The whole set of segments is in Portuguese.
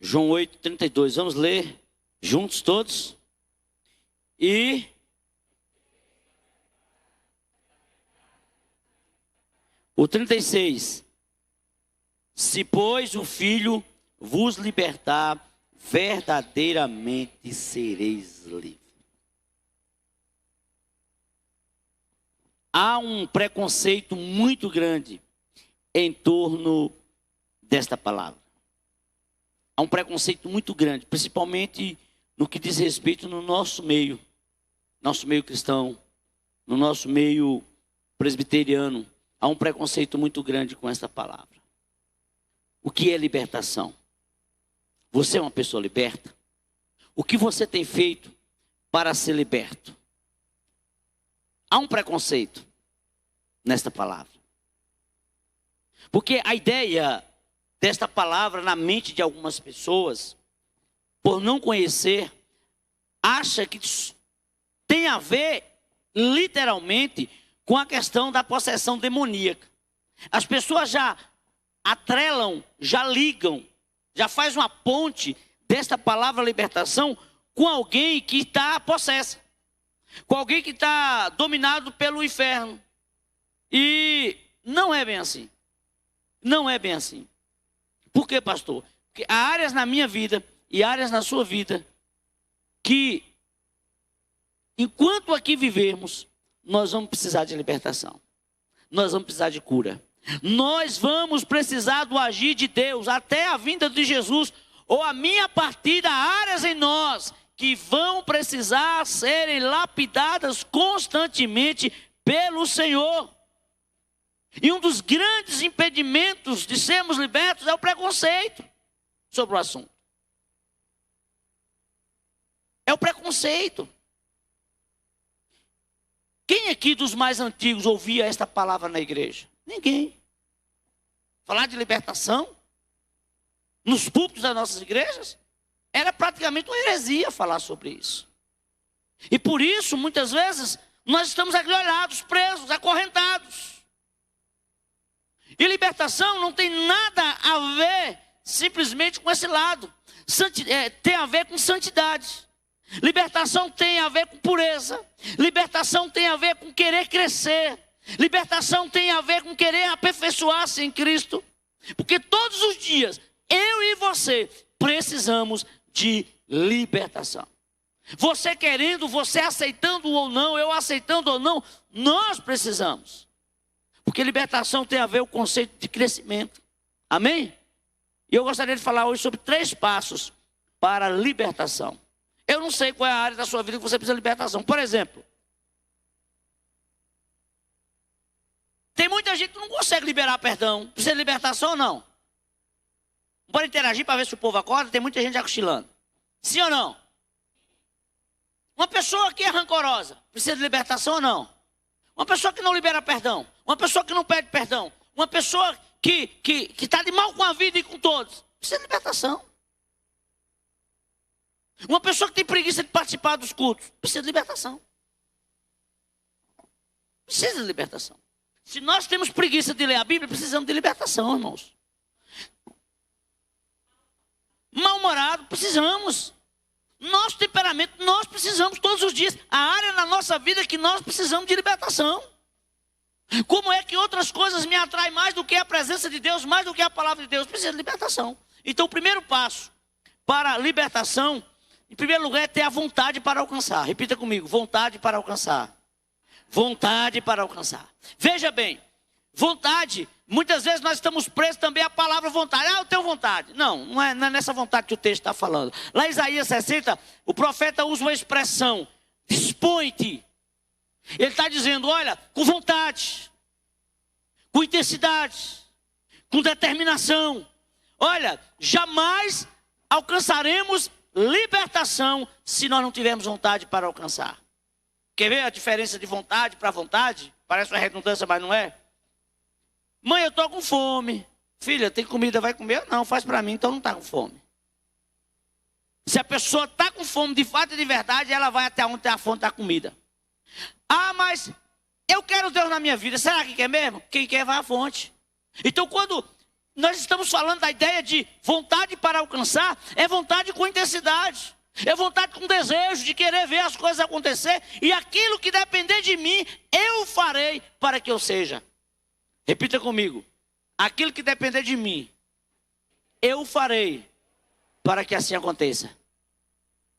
João 8:32. Vamos ler juntos todos? E o 36. Se, pois, o Filho vos libertar, verdadeiramente sereis livres. Há um preconceito muito grande em torno desta palavra. Há um preconceito muito grande, principalmente no que diz respeito no nosso meio cristão, no nosso meio presbiteriano. Há um preconceito muito grande com esta palavra. O que é libertação? Você é uma pessoa liberta? O que você tem feito para ser liberto? Há um preconceito nesta palavra. Porque a ideia desta palavra na mente de algumas pessoas, por não conhecer, acha que tem a ver literalmente com a questão da possessão demoníaca. As pessoas já atrelam, já ligam, já faz uma ponte desta palavra libertação com alguém que está possessa, com alguém que está dominado pelo inferno. E não é bem assim. Não é bem assim. Por quê, pastor? Porque há áreas na minha vida e áreas na sua vida que, enquanto aqui vivermos, nós vamos precisar de libertação. Nós vamos precisar de cura. Nós vamos precisar do agir de Deus até a vinda de Jesus, ou a minha partida, áreas em nós que vão precisar serem lapidadas constantemente pelo Senhor. E um dos grandes impedimentos de sermos libertos é o preconceito sobre o assunto. É o preconceito. Quem aqui dos mais antigos ouvia esta palavra na igreja? Ninguém. Falar de libertação nos púlpitos das nossas igrejas era praticamente uma heresia falar sobre isso. E por isso, muitas vezes, nós estamos agrilhoados, presos, acorrentados. E libertação não tem nada a ver simplesmente com esse lado. Tem a ver com santidade. Libertação tem a ver com pureza. Libertação tem a ver com querer crescer. Libertação tem a ver com querer aperfeiçoar-se em Cristo. Porque todos os dias, eu e você precisamos de libertação. Você querendo, você aceitando ou não, eu aceitando ou não, nós precisamos. Porque libertação tem a ver com o conceito de crescimento. Amém? E eu gostaria de falar hoje sobre 3 passos para a libertação. Eu não sei qual é a área da sua vida que você precisa de libertação. Por exemplo, tem muita gente que não consegue liberar perdão. Precisa de libertação ou não? Bora interagir para ver se o povo acorda. Tem muita gente já cochilando. Sim ou não? Uma pessoa que é rancorosa, precisa de libertação ou não? Uma pessoa que não libera perdão. Uma pessoa que não pede perdão. Uma pessoa que está de mal com a vida e com todos. Precisa de libertação. Uma pessoa que tem preguiça de participar dos cultos. Precisa de libertação. Precisa de libertação. Se nós temos preguiça de ler a Bíblia, precisamos de libertação, irmãos. Mal-humorado, precisamos. Nosso temperamento, nós precisamos todos os dias. A área na nossa vida que nós precisamos de libertação. Como é que outras coisas me atraem mais do que a presença de Deus, mais do que a palavra de Deus? Precisa de libertação. Então o primeiro passo para a libertação, em primeiro lugar, é ter a vontade para alcançar. Repita comigo, vontade para alcançar. Vontade para alcançar. Veja bem, vontade, muitas vezes nós estamos presos também à palavra vontade. Ah, eu tenho vontade. Não é nessa vontade que o texto está falando. Lá em Isaías 60, o profeta usa uma expressão, dispõe-te. Ele está dizendo, olha, com vontade, com intensidade, com determinação. Olha, jamais alcançaremos libertação se nós não tivermos vontade para alcançar. Quer ver a diferença de vontade para vontade? Parece uma redundância, mas não é. Mãe, eu estou com fome. Filha, tem comida, vai comer? Não, faz para mim, então não está com fome. Se a pessoa está com fome de fato e de verdade, ela vai até onde tem a fonte da comida. Ah, mas eu quero Deus na minha vida. Será que quer mesmo? Quem quer vai à fonte. Então quando Nós estamos falando da ideia de vontade para alcançar, é vontade com intensidade, é vontade com desejo de querer ver as coisas acontecer, e aquilo que depender de mim, eu farei para que eu seja. Repita comigo, aquilo que depender de mim, eu farei para que assim aconteça.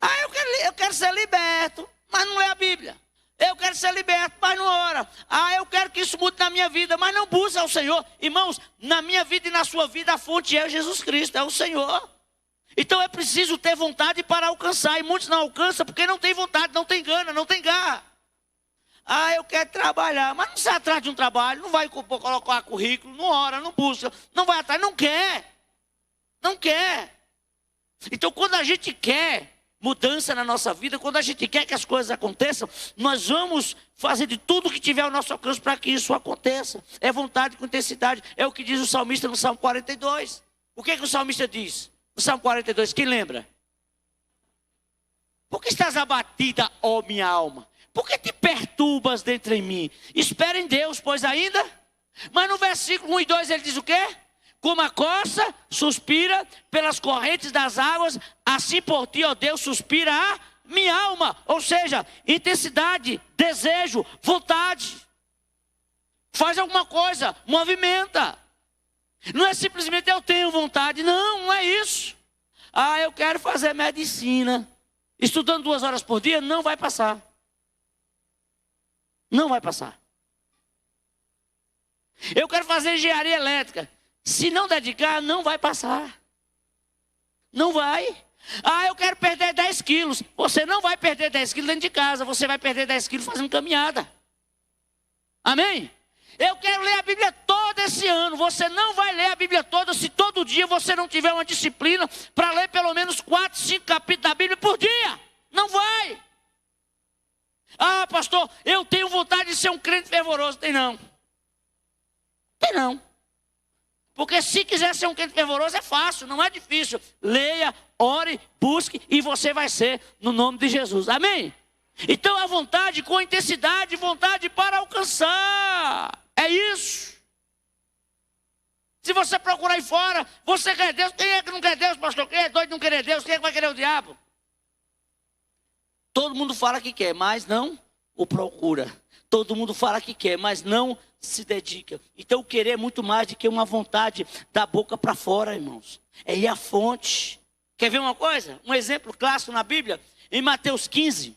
Ah, eu quero ser liberto, mas não lê a Bíblia. Eu quero ser liberto, mas não ora. Ah, eu quero que isso mude na minha vida, mas não busca ao Senhor. Irmãos, na minha vida e na sua vida, a fonte é Jesus Cristo, é o Senhor. Então é preciso ter vontade para alcançar. E muitos não alcançam porque não tem vontade, não tem gana, não tem garra. Ah, eu quero trabalhar, mas não sai atrás de um trabalho, não vai colocar currículo, não ora, não busca, não vai atrás, não quer. Não quer. Então quando a gente quer mudança na nossa vida, quando a gente quer que as coisas aconteçam, nós vamos fazer de tudo que tiver ao nosso alcance para que isso aconteça. É vontade com intensidade. É o que diz o salmista no Salmo 42. O que o salmista diz? No Salmo 42, quem lembra? Por que estás abatida, ó minha alma? Por que te perturbas dentro em mim? Espera em Deus, pois ainda... Mas no versículo 1 e 2 ele diz o quê? Como a corça suspira pelas correntes das águas, assim por ti, ó Deus, suspira a minha alma. Ou seja, intensidade, desejo, vontade. Faz alguma coisa, movimenta. Não é simplesmente eu tenho vontade, não é isso. Ah, eu quero fazer medicina. Estudando 2 horas por dia, não vai passar. Não vai passar. Eu quero fazer engenharia elétrica. Se não dedicar, não vai passar. Não vai. Ah, eu quero perder 10 quilos. Você não vai perder 10 quilos dentro de casa. Você vai perder 10 quilos fazendo caminhada. Amém? Eu quero ler a Bíblia toda esse ano. Você não vai ler a Bíblia toda se todo dia você não tiver uma disciplina para ler pelo menos 4, 5 capítulos da Bíblia por dia. Não vai. Ah, pastor, eu tenho vontade de ser um crente fervoroso. Tem não. Tem não. Porque se quiser ser um crente fervoroso é fácil, não é difícil. Leia, ore, busque e você vai ser no nome de Jesus. Amém? Então a vontade com intensidade, vontade para alcançar. É isso. Se você procurar aí fora, você quer Deus. Quem é que não quer Deus, pastor? Quem é doido de não querer Deus? Quem é que vai querer o diabo? Todo mundo fala que quer, mas não o procura. Todo mundo fala que quer, mas não se dedica. Então o querer é muito mais do que uma vontade da boca para fora, irmãos. É ir à fonte. Quer ver uma coisa? Um exemplo clássico na Bíblia. Em Mateus 15,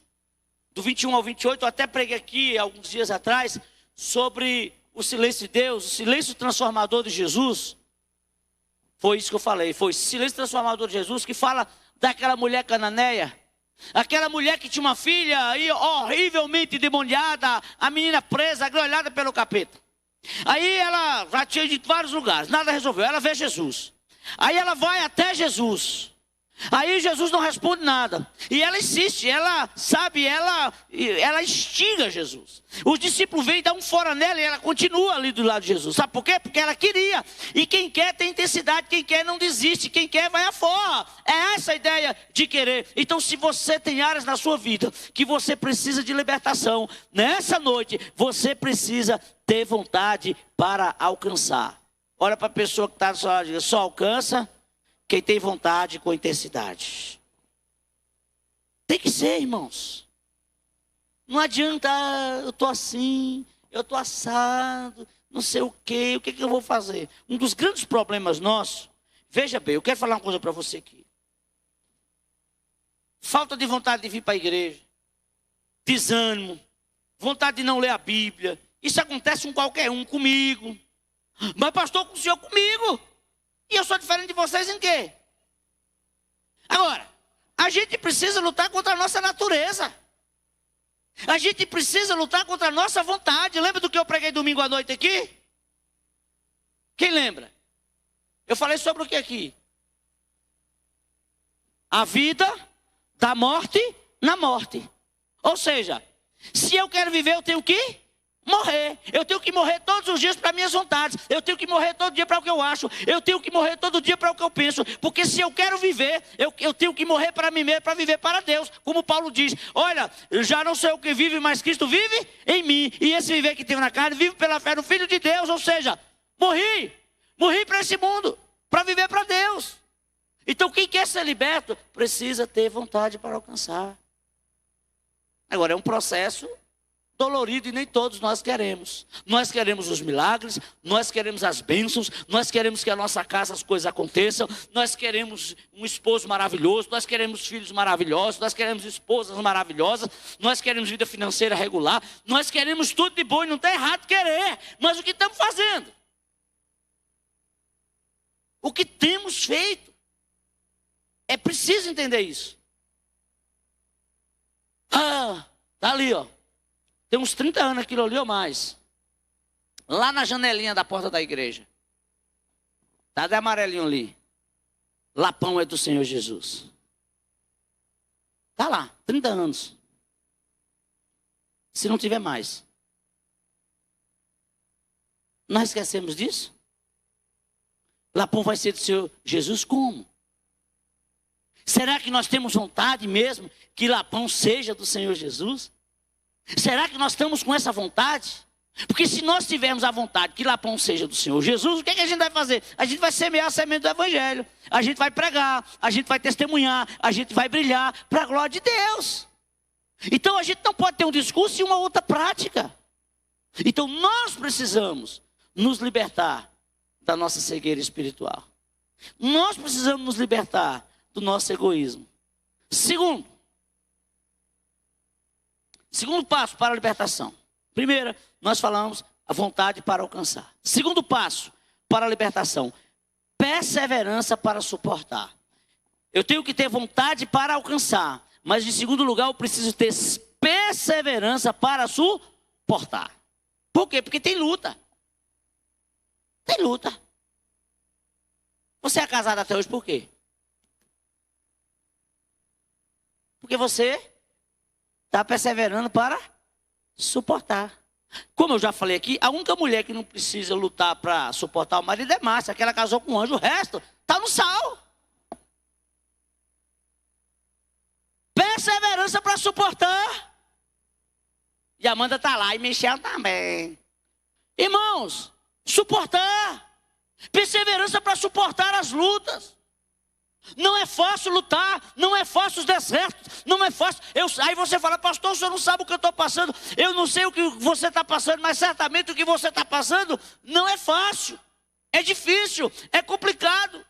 do 21 ao 28, eu até preguei aqui alguns dias atrás sobre o silêncio de Deus, o silêncio transformador de Jesus. Foi isso que eu falei, foi o silêncio transformador de Jesus, que fala daquela mulher cananeia. Aquela mulher que tinha uma filha aí, horrivelmente demoniada, a menina presa, agrilhoada pelo capeta. Aí ela já tinha ido em vários lugares, nada resolveu, ela vê Jesus. Aí ela vai até Jesus. Aí Jesus não responde nada. E ela insiste, ela sabe, ela instiga Jesus. Os discípulos vêm e dão um fora nela e ela continua ali do lado de Jesus. Sabe por quê? Porque ela queria. E quem quer tem intensidade, quem quer não desiste, quem quer vai afora. É essa a ideia de querer. Então se você tem áreas na sua vida que você precisa de libertação, nessa noite você precisa ter vontade para alcançar. Olha para a pessoa que está do seu lado e diga, só alcança quem tem vontade com intensidade. Tem que ser, irmãos. Não adianta, eu estou assim, eu estou assado, não sei o que eu vou fazer? Um dos grandes problemas nossos, veja bem, eu quero falar uma coisa para você aqui. Falta de vontade de vir para a igreja, desânimo, vontade de não ler a Bíblia. Isso acontece com qualquer um, comigo. Mas pastor, com o senhor comigo. E eu sou diferente de vocês em quê? Agora, a gente precisa lutar contra a nossa natureza. A gente precisa lutar contra a nossa vontade. Lembra do que eu preguei domingo à noite aqui? Quem lembra? Eu falei sobre o que aqui? A vida da morte na morte. Ou seja, se eu quero viver, eu tenho que morrer. Eu tenho que morrer todos os dias para minhas vontades. Eu tenho que morrer todo dia para o que eu acho. Eu tenho que morrer todo dia para o que eu penso. Porque se eu quero viver, eu tenho que morrer para mim mesmo, para viver para Deus. Como Paulo diz, olha, já não sou eu que vive, mas Cristo vive em mim. E esse viver que tenho na carne, vive pela fé no Filho de Deus. Ou seja, morri. Morri para esse mundo, para viver para Deus. Então quem quer ser liberto precisa ter vontade para alcançar. Agora é um processo dolorido e nem todos nós queremos. Nós queremos os milagres, nós queremos as bênçãos, nós queremos que a nossa casa as coisas aconteçam, nós queremos um esposo maravilhoso, nós queremos filhos maravilhosos, nós queremos esposas maravilhosas, nós queremos vida financeira regular, nós queremos tudo de bom e não está errado querer, mas o que estamos fazendo? O que temos feito? É preciso entender isso. Tá ali, ó. Tem uns 30 anos aquilo ali ou mais. Lá na janelinha da porta da igreja. Tá de amarelinho ali. Lapão é do Senhor Jesus. Tá lá, 30 anos. Se não tiver mais. Nós esquecemos disso? Lapão vai ser do Senhor Jesus como? Será que nós temos vontade mesmo que Lapão seja do Senhor Jesus? Será que nós estamos com essa vontade? Porque se nós tivermos a vontade que Lapão seja do Senhor Jesus, o que a gente vai fazer? A gente vai semear a semente do Evangelho. A gente vai pregar, a gente vai testemunhar, a gente vai brilhar para a glória de Deus. Então a gente não pode ter um discurso e uma outra prática. Então nós precisamos nos libertar da nossa cegueira espiritual. Nós precisamos nos libertar do nosso egoísmo. Segundo passo para a libertação. Primeiro, nós falamos a vontade para alcançar. Segundo passo para a libertação, perseverança para suportar. Eu tenho que ter vontade para alcançar, mas em segundo lugar eu preciso ter perseverança para suportar. Por quê? Porque tem luta. Tem luta. Você é casado até hoje por quê? Porque você está perseverando para suportar. Como eu já falei aqui, a única mulher que não precisa lutar para suportar o marido é Márcia, que ela casou com um anjo, o resto está no sal. Perseverança para suportar. E a Amanda está lá, e Michel também. Irmãos, suportar. Perseverança para suportar as lutas. Não é fácil lutar, não é fácil os desertos, não é fácil. Aí você fala, pastor, o senhor não sabe o que eu estou passando. Eu não sei o que você está passando, mas certamente o que você está passando não é fácil. É difícil, é complicado.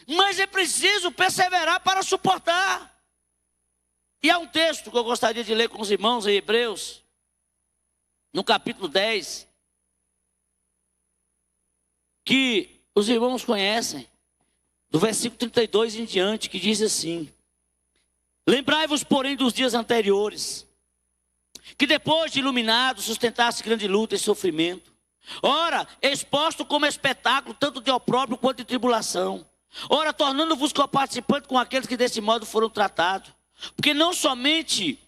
Mas é preciso perseverar para suportar. E há um texto que eu gostaria de ler com os irmãos em Hebreus, no capítulo 10, que os irmãos conhecem, do versículo 32 em diante, que diz assim: lembrai-vos, porém, dos dias anteriores, que depois de iluminado, sustentasse grande luta e sofrimento. Ora, exposto como espetáculo, tanto de opróbrio quanto de tribulação. Ora, tornando-vos coparticipantes com aqueles que desse modo foram tratados. Porque não somente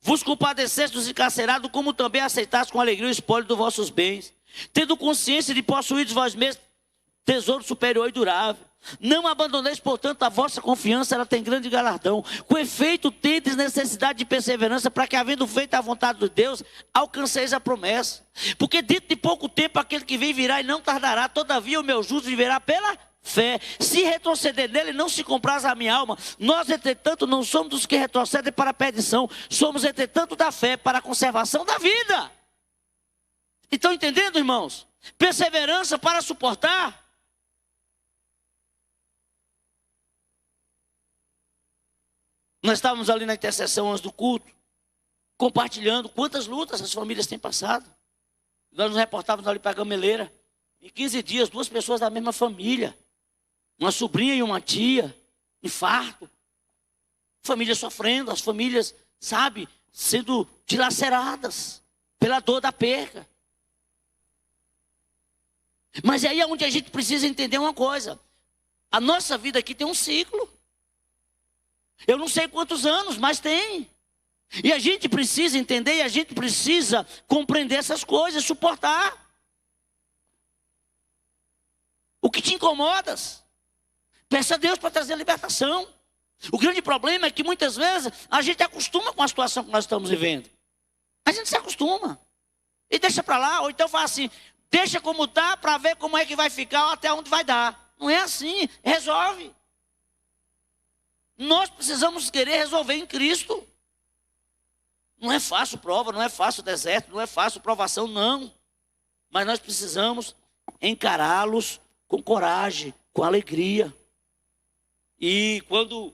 vos compadeceste dos encarcerados, como também aceitaste com alegria o espólio dos vossos bens, tendo consciência de possuir vós mesmos tesouro superior e durável. Não abandoneis, portanto, a vossa confiança, ela tem grande galardão. Com efeito, tendes necessidade de perseverança, para que, havendo feito a vontade de Deus, alcanceis a promessa. Porque dentro de pouco tempo, aquele que vem virá e não tardará. Todavia, o meu justo viverá pela fé. Se retroceder nele, não se compraz a minha alma. Nós, entretanto, não somos dos que retrocedem para a perdição. Somos, entretanto, da fé para a conservação da vida. Estão entendendo, irmãos? Perseverança para suportar. Nós estávamos ali na intercessão antes do culto, compartilhando quantas lutas as famílias têm passado. Nós nos reportávamos ali para a Gameleira. Em 15 dias, 2 pessoas da mesma família. Uma sobrinha e uma tia, infarto. Famílias sofrendo, as famílias, sabe, sendo dilaceradas pela dor da perca. Mas aí é onde a gente precisa entender uma coisa. A nossa vida aqui tem um ciclo. Eu não sei quantos anos, mas tem. E a gente precisa entender, e a gente precisa compreender essas coisas, suportar. O que te incomoda, peça a Deus para trazer a libertação. O grande problema é que muitas vezes a gente acostuma com a situação que nós estamos vivendo. A gente se acostuma e deixa para lá, ou então fala assim, Deixa como está para ver como é que vai ficar ou até onde vai dar. Não é assim, resolve. Nós precisamos querer resolver em Cristo. Não é fácil prova, não é fácil deserto, não é fácil provação, não. Mas nós precisamos encará-los com coragem, com alegria. E quando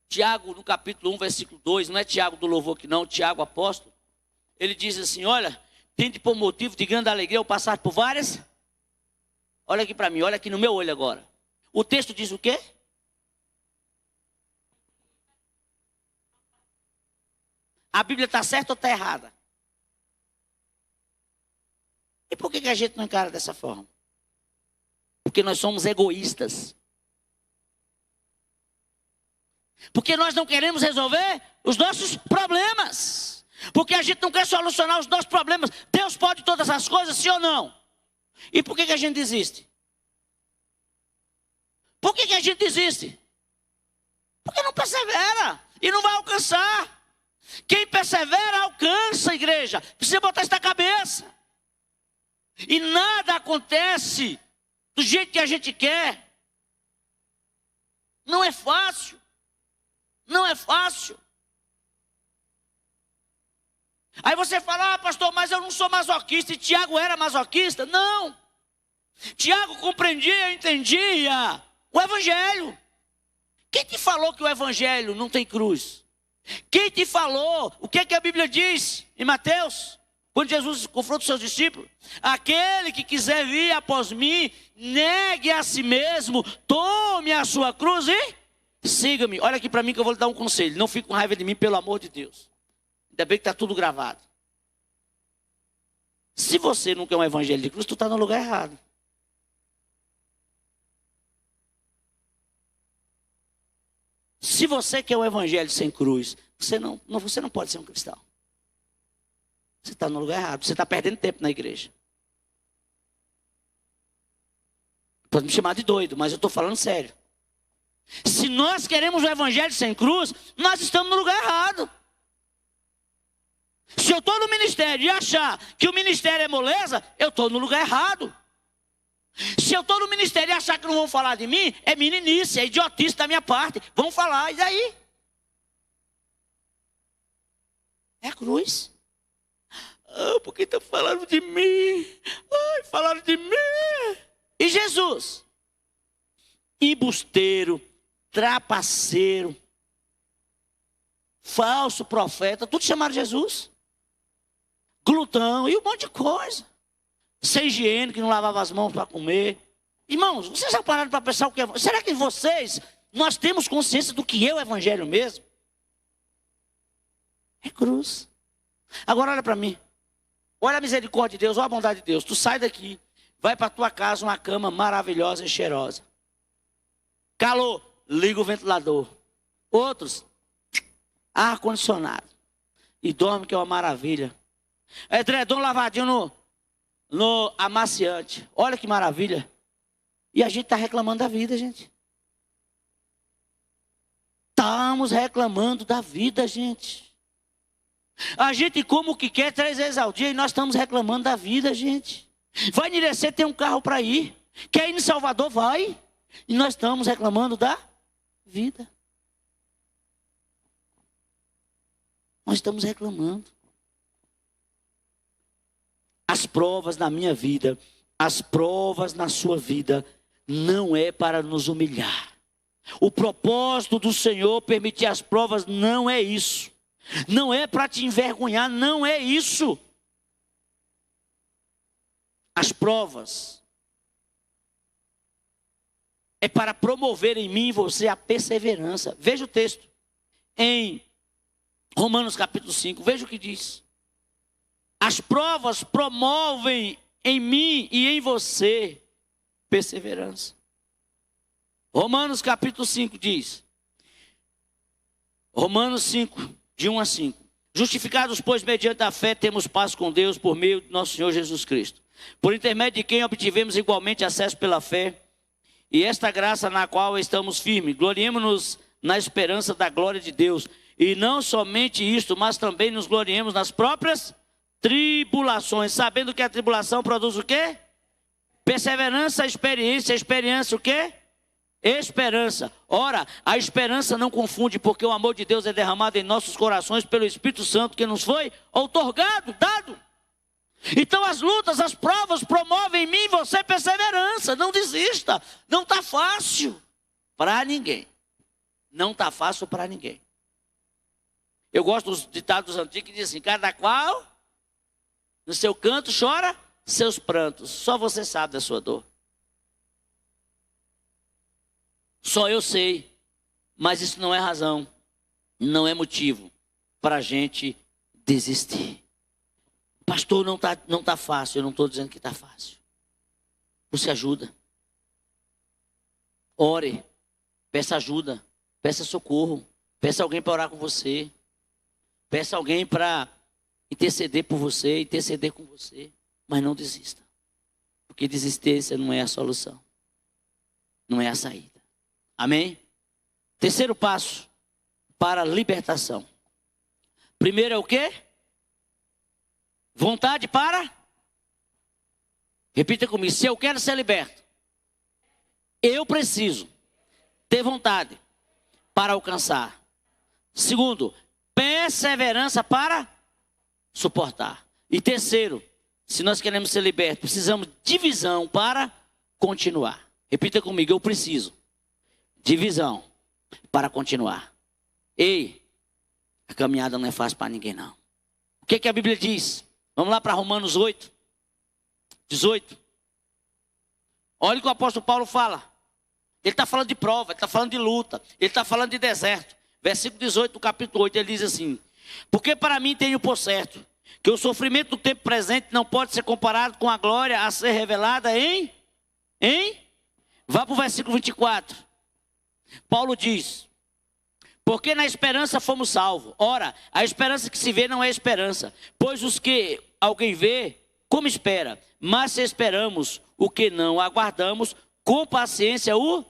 Tiago, no capítulo 1, versículo 2, não é Tiago do louvor aqui não, Tiago apóstolo, ele diz assim, olha, tende por motivo de grande alegria ao passar por várias. Olha aqui para mim, olha aqui no meu olho agora. O texto diz o quê? A Bíblia está certa ou está errada? E por que a gente não encara dessa forma? Porque nós somos egoístas. Porque nós não queremos resolver os nossos problemas. Porque a gente não quer solucionar os nossos problemas. Deus pode todas as coisas, sim ou não? E por que a gente desiste? Por que a gente desiste? Porque não persevera e não vai alcançar. Quem persevera alcança, igreja. Precisa botar isso na cabeça. E nada acontece do jeito que a gente quer. Não é fácil. Não é fácil. Aí você fala, pastor, mas eu não sou masoquista. E Tiago era masoquista? Não. Tiago compreendia, entendia o evangelho. Quem te falou que o evangelho não tem cruz? Quem te falou? O que a Bíblia diz em Mateus? Quando Jesus confronta os seus discípulos. Aquele que quiser vir após mim, negue a si mesmo, tome a sua cruz e siga-me. Olha aqui para mim que eu vou lhe dar um conselho. Não fique com raiva de mim, pelo amor de Deus. Ainda bem que está tudo gravado. Se você não quer um evangelho de cruz, tu está no lugar errado. Se você quer um evangelho sem cruz, você não pode ser um cristão. Você está no lugar errado. Você está perdendo tempo na igreja. Pode me chamar de doido, mas eu estou falando sério. Se nós queremos um evangelho sem cruz, nós estamos no lugar errado. Se eu estou no ministério e achar que o ministério é moleza, eu estou no lugar errado. Se eu estou no ministério e achar que não vão falar de mim, é meninice, é idiotice da minha parte. Vão falar, e daí? É a cruz. Ah, porque estão falando de mim. Ai, falaram de mim. E Jesus? Embusteiro, trapaceiro, falso profeta, tudo chamaram Jesus. Glutão e um monte de coisa. Sem higiene, que não lavava as mãos para comer. Irmãos, vocês já pararam para pensar o que é? Será que nós temos consciência do que é o evangelho mesmo? É cruz. Agora olha para mim. Olha a misericórdia de Deus, olha a bondade de Deus. Tu sai daqui, vai para tua casa, uma cama maravilhosa e cheirosa. Calor, liga o ventilador. Outros, ar-condicionado. E dorme, que é uma maravilha. Edredom lavadinho no amaciante. Olha que maravilha. E a gente está reclamando da vida, gente. Estamos reclamando da vida, gente. A gente come o que quer 3 vezes ao dia e nós estamos reclamando da vida, gente. Vai em Irecê, tem um carro para ir. Quer ir em Salvador, vai. E nós estamos reclamando da vida. Nós estamos reclamando. As provas na minha vida, as provas na sua vida, não é para nos humilhar. O propósito do Senhor permitir as provas não é isso. Não é para te envergonhar, não é isso. As provas é para promover em mim e você a perseverança. Veja o texto em Romanos capítulo 5, veja o que diz. As provas promovem em mim e em você perseverança. Romanos capítulo 5 diz. Romanos 5, de 1 a 5. Justificados, pois, mediante a fé, temos paz com Deus por meio de nosso Senhor Jesus Cristo. Por intermédio de quem obtivemos igualmente acesso pela fé. E esta graça na qual estamos firmes. Gloriemos-nos na esperança da glória de Deus. E não somente isto, mas também nos gloriemos nas próprias tribulações, sabendo que a tribulação produz o quê? Perseverança, experiência. Experiência o quê? Esperança. Ora, a esperança não confunde, porque o amor de Deus é derramado em nossos corações pelo Espírito Santo que nos foi outorgado, dado. Então as lutas, as provas promovem em mim e você perseverança. Não desista. Não está fácil para ninguém. Não está fácil para ninguém. Eu gosto dos ditados antigos que dizem assim: cada qual no seu canto chora seus prantos. Só você sabe da sua dor. Só eu sei. Mas isso não é razão. Não é motivo para a gente desistir. Pastor, não tá fácil. Eu não estou dizendo que está fácil. Você ajuda. Ore. Peça ajuda. Peça socorro. Peça alguém para orar com você. Peça alguém para interceder por você, interceder com você. Mas não desista. Porque desistência não é a solução. Não é a saída. Amém? Terceiro passo para a libertação. Primeiro é o quê? Vontade para? Repita comigo. Se eu quero ser liberto, eu preciso ter vontade para alcançar. Segundo, perseverança para suportar. E terceiro, se nós queremos ser libertos, precisamos de visão para continuar. Repita comigo. Eu preciso de visão para continuar. Ei, a caminhada não é fácil para ninguém, não. O que a Bíblia diz? Vamos lá para Romanos 8, 18. Olha o que o apóstolo Paulo fala. Ele está falando de prova, ele está falando de luta, ele está falando de deserto. Versículo 18 do capítulo 8, ele diz assim: porque para mim tenho por certo que o sofrimento do tempo presente não pode ser comparado com a glória a ser revelada em? Vá para o versículo 24. Paulo diz: porque na esperança fomos salvos. Ora, a esperança que se vê não é esperança, pois os que alguém vê, como espera? Mas se esperamos o que não aguardamos, com paciência o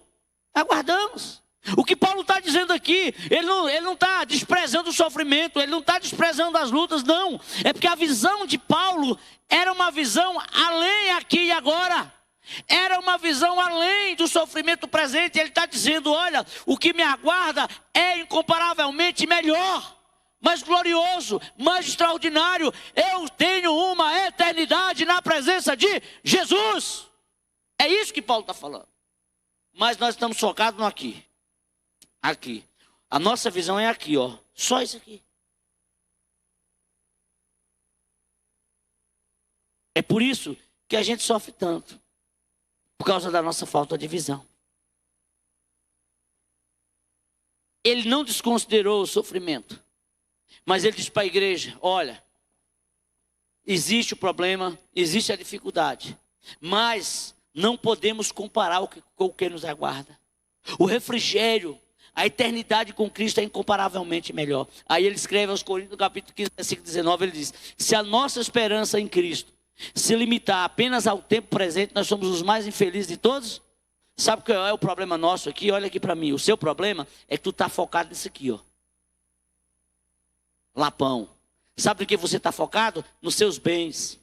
aguardamos. O que Paulo está dizendo aqui, ele não está desprezando o sofrimento, ele não está desprezando as lutas, não. É porque a visão de Paulo era uma visão além aqui e agora. Era uma visão além do sofrimento presente. Ele está dizendo: olha, o que me aguarda é incomparavelmente melhor, mais glorioso, mais extraordinário. Eu tenho uma eternidade na presença de Jesus. É isso que Paulo está falando. Mas nós estamos focados no aqui. Aqui. A nossa visão é aqui, ó. Só isso aqui. É por isso que a gente sofre tanto. Por causa da nossa falta de visão. Ele não desconsiderou o sofrimento. Mas ele disse para a igreja: olha, existe o problema, existe a dificuldade. Mas não podemos comparar com o que nos aguarda. O refrigério, a eternidade com Cristo é incomparavelmente melhor. Aí ele escreve aos Coríntios, no capítulo 15, versículo 19, ele diz: se a nossa esperança em Cristo se limitar apenas ao tempo presente, nós somos os mais infelizes de todos. Sabe qual é o problema nosso aqui? Olha aqui para mim. O seu problema é que tu está focado nisso aqui, ó. Lapão. Sabe do que você está focado? Nos seus bens.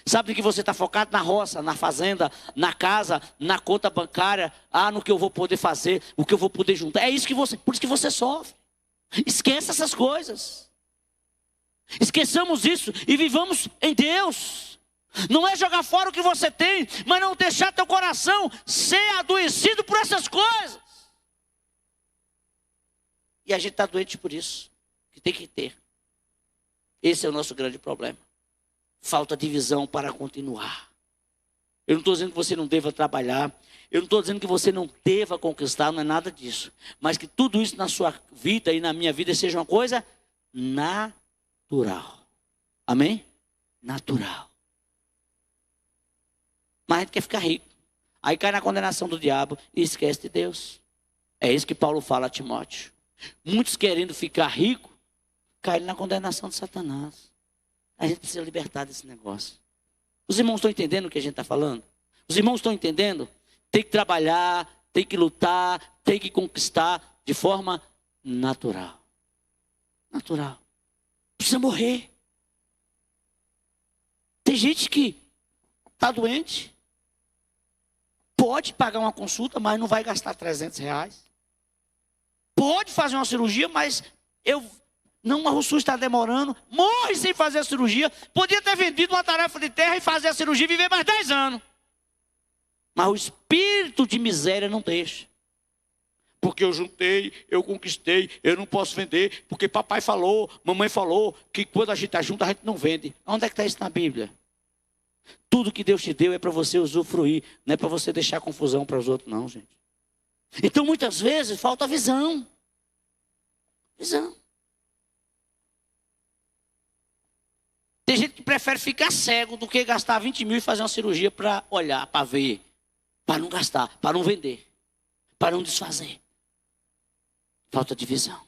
Sabe do que você está focado? Na roça, na fazenda, na casa, na conta bancária. No que eu vou poder fazer, o que eu vou poder juntar. É isso que você, por isso que você sofre. Esqueça essas coisas. Esqueçamos isso e vivamos em Deus. Não é jogar fora o que você tem, mas não deixar teu coração ser adoecido por essas coisas. E a gente está doente por isso, que tem que ter. Esse é o nosso grande problema. Falta de visão para continuar. Eu não estou dizendo que você não deva trabalhar, eu não estou dizendo que você não deva conquistar, não é nada disso. Mas que tudo isso na sua vida e na minha vida seja uma coisa natural. Amém? Natural. Mas a gente quer ficar rico. Aí cai na condenação do diabo e esquece de Deus. É isso que Paulo fala a Timóteo. Muitos querendo ficar rico, caem na condenação de Satanás. A gente precisa libertar desse negócio. Os irmãos estão entendendo o que a gente está falando? Os irmãos estão entendendo? Tem que trabalhar, tem que lutar, tem que conquistar de forma natural. Natural. Precisa morrer. Tem gente que está doente, pode pagar uma consulta, mas não vai gastar R$ 300. Pode fazer uma cirurgia, mas o SUS está demorando, morre sem fazer a cirurgia. Podia ter vendido uma tarefa de terra e fazer a cirurgia e viver mais 10 anos. Mas o espírito de miséria não deixa. Porque eu juntei, eu conquistei, eu não posso vender. Porque papai falou, mamãe falou, que quando a gente está junto, a gente não vende. Onde é que está isso na Bíblia? Tudo que Deus te deu é para você usufruir. Não é para você deixar confusão para os outros, não, gente. Então, muitas vezes, falta visão. Visão. Tem gente que prefere ficar cego do que gastar 20 mil e fazer uma cirurgia para olhar, para ver. Para não gastar, para não vender. Para não desfazer. Falta de visão.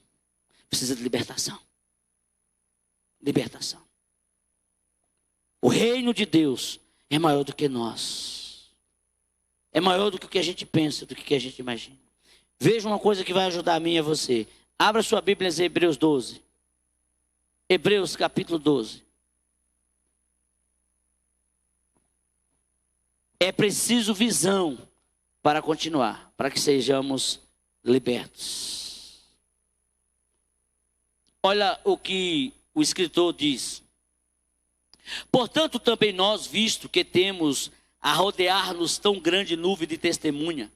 Precisa de libertação. Libertação. O reino de Deus é maior do que nós. É maior do que o que a gente pensa, do que a gente imagina. Veja uma coisa que vai ajudar a mim e a você. Abra sua Bíblia em Hebreus 12. Hebreus capítulo 12. É preciso visão para continuar, para que sejamos libertos. Olha o que o escritor diz. Portanto, também nós, visto que temos a rodear-nos tão grande nuvem de testemunha,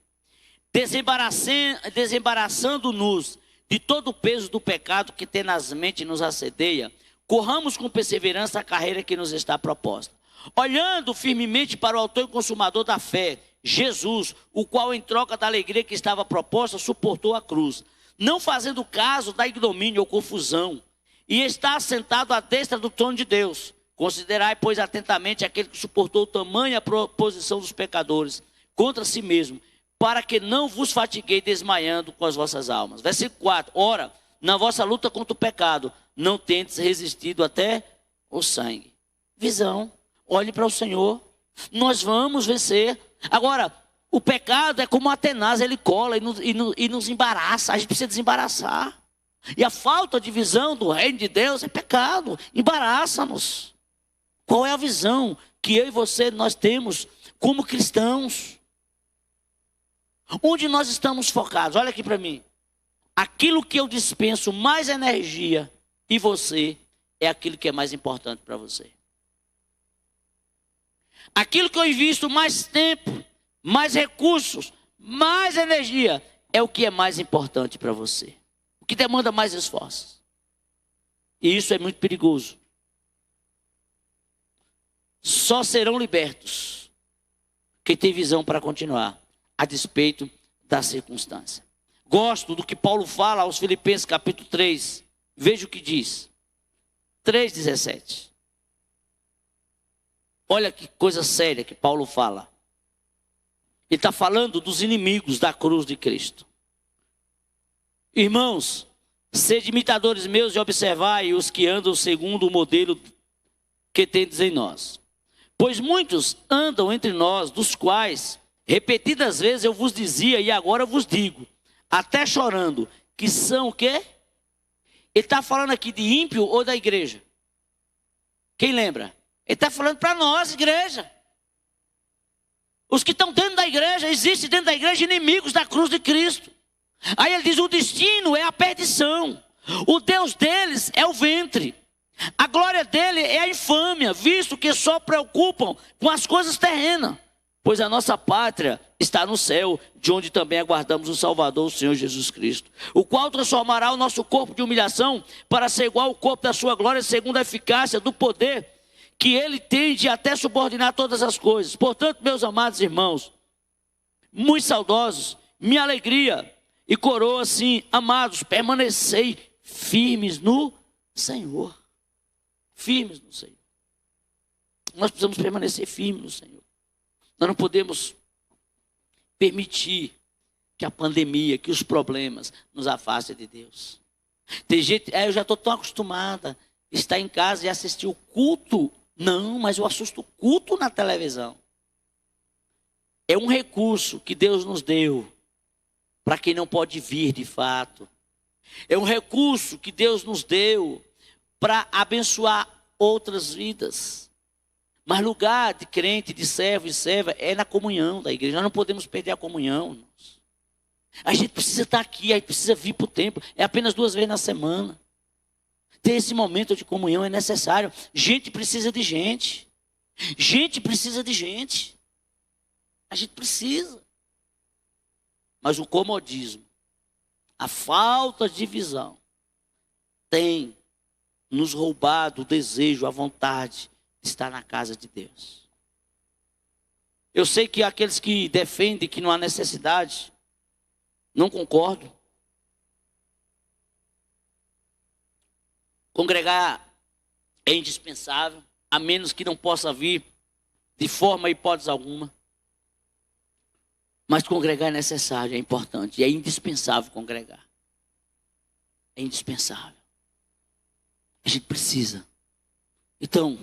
desembaraçando-nos de todo o peso do pecado que tenazmente nos assedia, corramos com perseverança a carreira que nos está proposta. Olhando firmemente para o autor e consumador da fé, Jesus, o qual em troca da alegria que estava proposta, suportou a cruz, não fazendo caso da ignomínia ou confusão, e está assentado à destra do trono de Deus. Considerai, pois, atentamente aquele que suportou tamanha proposição dos pecadores contra si mesmo, para que não vos fatiguei desmaiando com as vossas almas. Versículo 4. Ora, na vossa luta contra o pecado, não tendes resistido até o sangue. Visão. Olhe para o Senhor. Nós vamos vencer. Agora, o pecado é como a tenaz, ele cola e nos embaraça. A gente precisa desembaraçar. E a falta de visão do reino de Deus é pecado. Embaraça-nos. Qual é a visão que eu e você nós temos como cristãos? Onde nós estamos focados? Olha aqui para mim. Aquilo que eu dispenso mais energia e você é aquilo que é mais importante para você. Aquilo que eu invisto mais tempo, mais recursos, mais energia é o que é mais importante para você. O que demanda mais esforços. E isso é muito perigoso. Só serão libertos quem tem visão para continuar, a despeito da circunstância. Gosto do que Paulo fala aos Filipenses capítulo 3. Veja o que diz. 3,17. Olha que coisa séria que Paulo fala. Ele está falando dos inimigos da cruz de Cristo. Irmãos, sede imitadores meus e observai os que andam segundo o modelo que tendes em nós. Pois muitos andam entre nós, dos quais, repetidas vezes eu vos dizia, e agora vos digo, até chorando, que são o quê? Ele está falando aqui de ímpio ou da igreja? Quem lembra? Ele está falando para nós, igreja. Os que estão dentro da igreja, existem dentro da igreja inimigos da cruz de Cristo. Aí ele diz, o destino é a perdição. O Deus deles é o ventre. A glória dele é a infâmia, visto que só preocupam com as coisas terrenas. Pois a nossa pátria está no céu, de onde também aguardamos o Salvador, o Senhor Jesus Cristo. O qual transformará o nosso corpo de humilhação para ser igual ao corpo da sua glória, segundo a eficácia do poder que ele tem de até subordinar todas as coisas. Portanto, meus amados irmãos, muito saudosos, minha alegria e coroa, assim, amados, permanecei firmes no Senhor. Firmes no Senhor. Nós precisamos permanecer firmes no Senhor. Nós não podemos permitir que a pandemia, que os problemas nos afastem de Deus. Tem gente, eu já estou tão acostumada a estar em casa e assistir o culto. Não, mas eu assisto o culto na televisão. É um recurso que Deus nos deu para quem não pode vir de fato. É um recurso que Deus nos deu para abençoar outras vidas. Mas lugar de crente, de servo e serva é na comunhão da igreja. Nós não podemos perder a comunhão, irmãos. A gente precisa estar aqui, a gente precisa vir para o templo. É apenas 2 vezes na semana. Ter esse momento de comunhão é necessário. Gente precisa de gente. Gente precisa de gente. A gente precisa. Mas o comodismo, a falta de visão, tem nos roubado o desejo, a vontade de estar na casa de Deus. Eu sei que aqueles que defendem que não há necessidade, não concordo. Congregar é indispensável, a menos que não possa vir de forma e hipótese alguma. Mas congregar é necessário, é importante, e é indispensável congregar. É indispensável. A gente precisa. Então,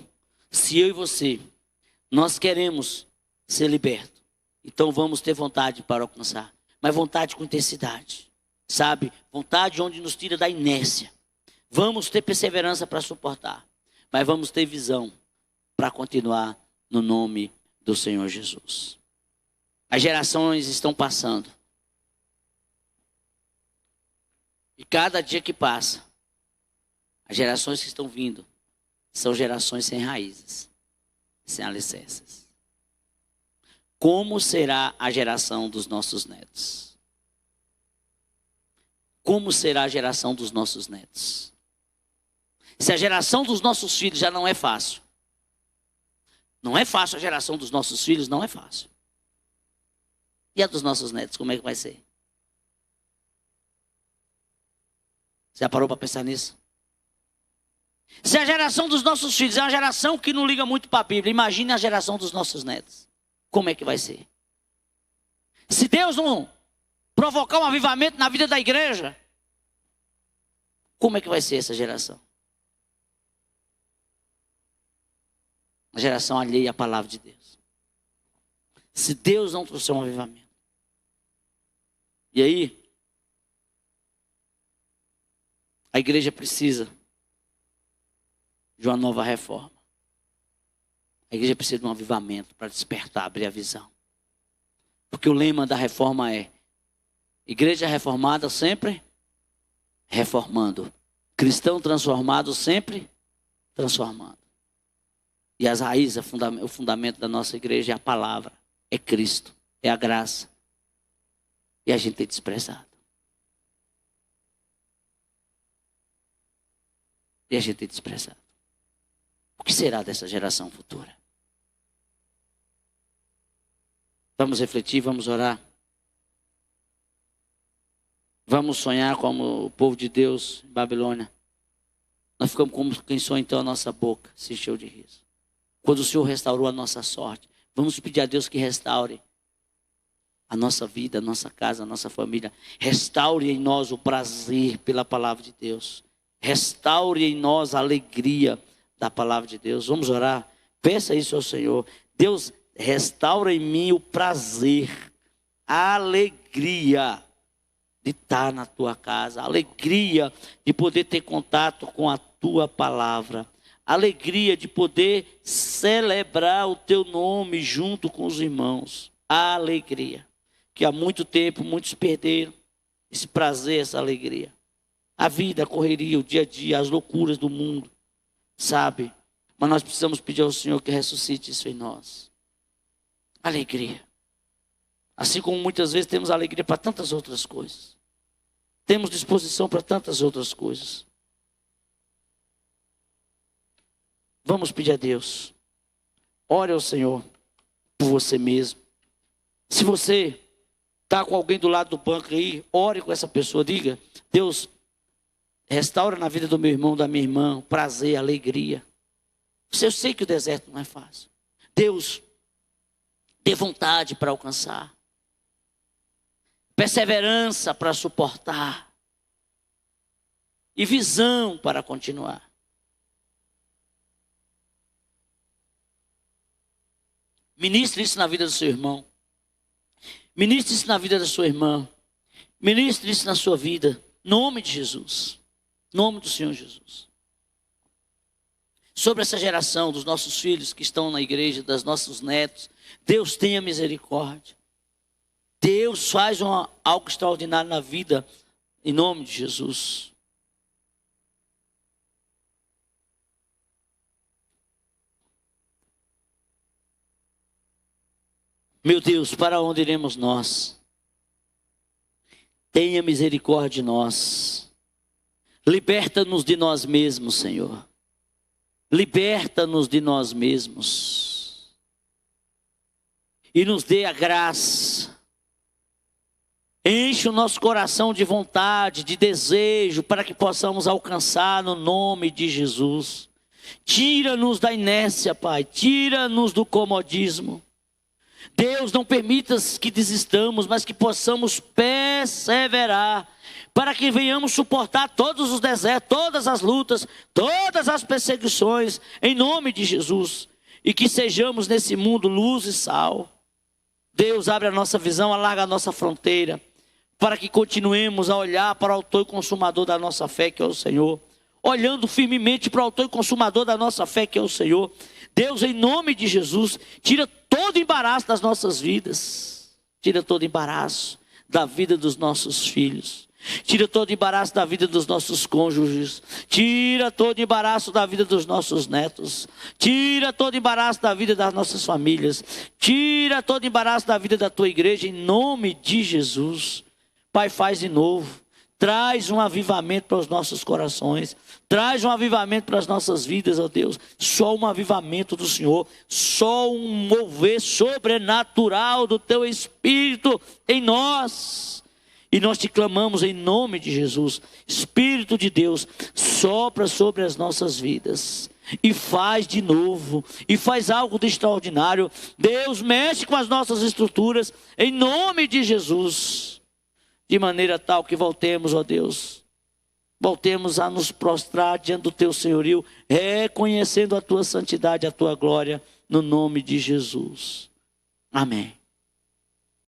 se eu e você, nós queremos ser libertos, então vamos ter vontade para alcançar. Mas vontade com intensidade, sabe? Vontade onde nos tira da inércia. Vamos ter perseverança para suportar, mas vamos ter visão para continuar no nome do Senhor Jesus. As gerações estão passando. E cada dia que passa, as gerações que estão vindo são gerações sem raízes, sem alicerces. Como será a geração dos nossos netos? Como será a geração dos nossos netos? Se a geração dos nossos filhos já não é fácil. Não é fácil a geração dos nossos filhos, não é fácil. E a dos nossos netos, como é que vai ser? Você já parou para pensar nisso? Se a geração dos nossos filhos é uma geração que não liga muito para a Bíblia, imagine a geração dos nossos netos. Como é que vai ser? Se Deus não provocar um avivamento na vida da igreja, como é que vai ser essa geração? Uma geração alheia à palavra de Deus. Se Deus não trouxer um avivamento. E aí, a igreja precisa de uma nova reforma. A igreja precisa de um avivamento para despertar, abrir a visão. Porque o lema da reforma é: igreja reformada sempre reformando. Cristão transformado sempre transformando. E as raízes, o fundamento da nossa igreja é a palavra, é Cristo, é a graça. E a gente tem desprezado. E a gente tem desprezado. O que será dessa geração futura? Vamos refletir, vamos orar. Vamos sonhar como o povo de Deus em Babilônia. Nós ficamos como quem sonha, então a nossa boca se encheu de riso. Quando o Senhor restaurou a nossa sorte, vamos pedir a Deus que restaure a nossa vida, a nossa casa, a nossa família. Restaure em nós o prazer pela palavra de Deus. Restaure em nós a alegria da palavra de Deus. Vamos orar. Peça isso ao Senhor. Deus, restaura em mim o prazer, a alegria de estar na tua casa, a alegria de poder ter contato com a tua palavra, a alegria de poder celebrar o teu nome junto com os irmãos. A alegria que há muito tempo muitos perderam, esse prazer, essa alegria. A vida, a correria, o dia a dia, as loucuras do mundo, sabe? Mas nós precisamos pedir ao Senhor que ressuscite isso em nós. Alegria. Assim como muitas vezes temos alegria para tantas outras coisas. Temos disposição para tantas outras coisas. Vamos pedir a Deus. Ore ao Senhor por você mesmo. Se você está com alguém do lado do banco aí, ore com essa pessoa. Diga: Deus, restaura na vida do meu irmão, da minha irmã, prazer, alegria. Eu sei que o deserto não é fácil. Deus, dê vontade para alcançar. Perseverança para suportar. E visão para continuar. Ministre isso na vida do seu irmão. Ministre isso na vida da sua irmã. Ministre isso na sua vida. Em nome de Jesus. Em nome do Senhor Jesus. sobre essa geração dos nossos filhos que estão na igreja, dos nossos netos. Deus tenha misericórdia. Deus faz algo extraordinário na vida, em nome de Jesus. Meu Deus, para onde iremos nós? Tenha misericórdia de nós. Liberta-nos de nós mesmos, Senhor. Liberta-nos de nós mesmos. E nos dê a graça. Enche o nosso coração de vontade, de desejo, para que possamos alcançar no nome de Jesus. Tira-nos da inércia, Pai. Tira-nos do comodismo. Deus, não permita que desistamos, mas que possamos perseverar, para que venhamos suportar todos os desertos, todas as lutas, todas as perseguições, em nome de Jesus. E que sejamos nesse mundo luz e sal. Deus, abre a nossa visão, alarga a nossa fronteira, para que continuemos a olhar para o autor e consumador da nossa fé, que é o Senhor. Olhando firmemente para o autor e consumador da nossa fé, que é o Senhor. Deus, em nome de Jesus, tira todo embaraço das nossas vidas. Tira todo embaraço da vida dos nossos filhos. Tira todo embaraço da vida dos nossos cônjuges. Tira todo embaraço da vida dos nossos netos. Tira todo embaraço da vida das nossas famílias. Tira todo embaraço da vida da tua igreja, em nome de Jesus. Pai, faz de novo. Traz um avivamento para os nossos corações. Traz um avivamento para as nossas vidas, ó Deus. Só um avivamento do Senhor. Só um mover sobrenatural do Teu Espírito em nós. E nós te clamamos em nome de Jesus. Espírito de Deus, sopra sobre as nossas vidas. E faz de novo. E faz algo de extraordinário. Deus, mexe com as nossas estruturas em nome de Jesus. De maneira tal que voltemos, ó Deus, voltemos a nos prostrar diante do Teu senhorio, reconhecendo a Tua santidade, a Tua glória, no nome de Jesus. Amém.